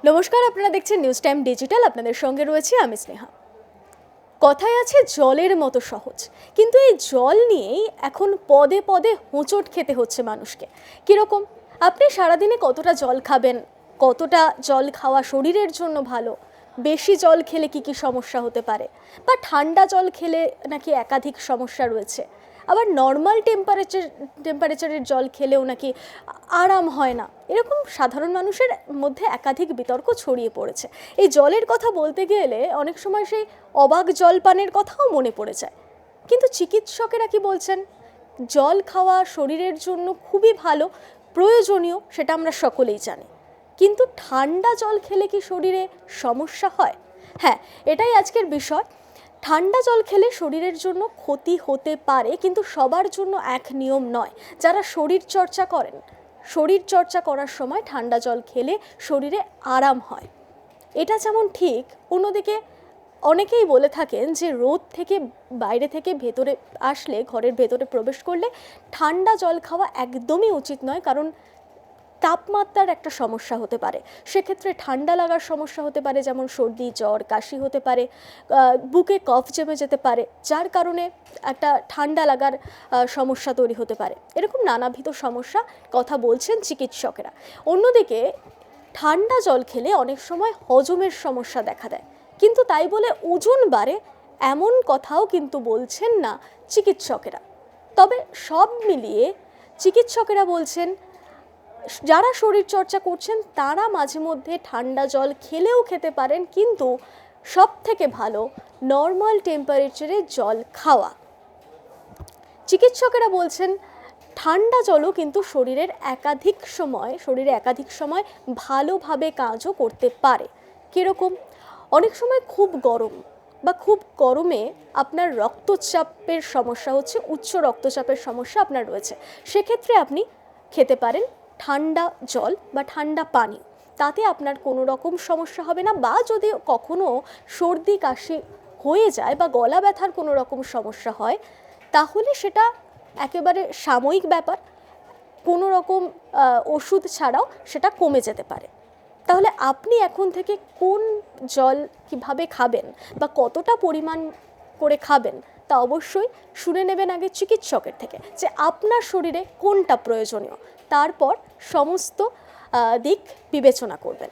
নমস্কার, আপনারা দেখছেন নিউজ টাইম ডিজিটাল। আপনাদের সঙ্গে রয়েছে আমি স্নেহা। কথায় আছে জলের মতো সহজ, কিন্তু এই জল নিয়েই এখন পদে পদে হোঁচট খেতে হচ্ছে মানুষকে। কীরকম? আপনি সারাদিনে কতটা জল খাবেন, কতটা জল খাওয়া শরীরের জন্য ভালো, বেশি জল খেলে কি কি সমস্যা হতে পারে, বা ঠান্ডা জল খেলে নাকি একাধিক সমস্যা রয়েছে, আবার নর্মাল টেম্পারেচারের জল খেলেও নাকি আরাম হয় না, এরকম সাধারণ মানুষের মধ্যে একাধিক বিতর্ক ছড়িয়ে পড়েছে। এই জলের কথা বলতে গেলে অনেক সময় সেই অবাক জল পানের কথাও মনে পড়ে যায়। কিন্তু চিকিৎসকেরা কি বলছেন? জল খাওয়া শরীরের জন্য খুবই ভালো, প্রয়োজনীয়, সেটা আমরা সকলেই জানি। কিন্তু ঠান্ডা জল খেলে কি শরীরে সমস্যা হয়? হ্যাঁ, এটাই আজকের বিষয়। ঠান্ডা জল খেলে শরীরের জন্য ক্ষতি হতে পারে, কিন্তু সবার জন্য এক নিয়ম নয়। যারা শরীর চর্চা করার সময় ঠান্ডা জল খেলে শরীরে আরাম হয়, এটা যেমন ঠিক, অন্যদিকে অনেকেই বলে থাকেন যে রোদ থেকে বাইরে থেকে ভেতরে আসলে, ঘরের ভেতরে প্রবেশ করলে ঠান্ডা জল খাওয়া একদমই উচিত নয়, কারণ তাপমাত্রার একটা সমস্যা হতে পারে। সেক্ষেত্রে ঠান্ডা লাগার সমস্যা হতে পারে, যেমন সর্দি, জ্বর, কাশি হতে পারে, বুকে কফ জমে যেতে পারে, যার কারণে একটা ঠান্ডা লাগার সমস্যা তৈরি হতে পারে। এরকম নানাবিধ সমস্যা কথা বলছেন চিকিৎসকেরা। অন্যদিকে ঠান্ডা জল খেলে অনেক সময় হজমের সমস্যা দেখা দেয়, কিন্তু তাই বলে ওজন বাড়ে এমন কথাও কিন্তু বলছেন না চিকিৎসকেরা। তবে সব মিলিয়ে চিকিৎসকেরা বলছেন যারা শরীর চর্চা করছেন তারা মাঝে মধ্যে ঠান্ডা জল খেলেও খেতে পারেন, কিন্তু সব থেকে ভালো নর্মাল টেম্পারেচারে জল খাওয়া। চিকিৎসকেরা বলছেন ঠান্ডা জলও কিন্তু শরীরে একাধিক সময় ভালোভাবে কাজও করতে পারে। কীরকম? অনেক সময় খুব গরম বা খুব গরমে আপনার রক্তচাপের সমস্যা হচ্ছে, উচ্চ রক্তচাপের সমস্যা আপনার রয়েছে, সেক্ষেত্রে আপনি খেতে পারেন ঠান্ডা জল বা ঠান্ডা পানি। তাতে আপনার কোনো রকম সমস্যা হবে না, বা যদি কখনো সর্দি কাশি হয়ে যায় বা গলা ব্যথার কোনো রকম সমস্যা হয়, তাহলে সেটা একেবারে সাময়িক ব্যাপার, কোনো রকম ওষুধ ছাড়াও সেটা কমে যেতে পারে। তাহলে আপনি এখন থেকে কোন জল কিভাবে খাবেন বা কতটা পরিমাণ করে খাবেন, তা অবশ্যই শুনে নেবেন আগে চিকিৎসকের থেকে, যে আপনার শরীরে কোনটা প্রয়োজনীয়। তারপর সমস্ত দিক বিবেচনা করবেন।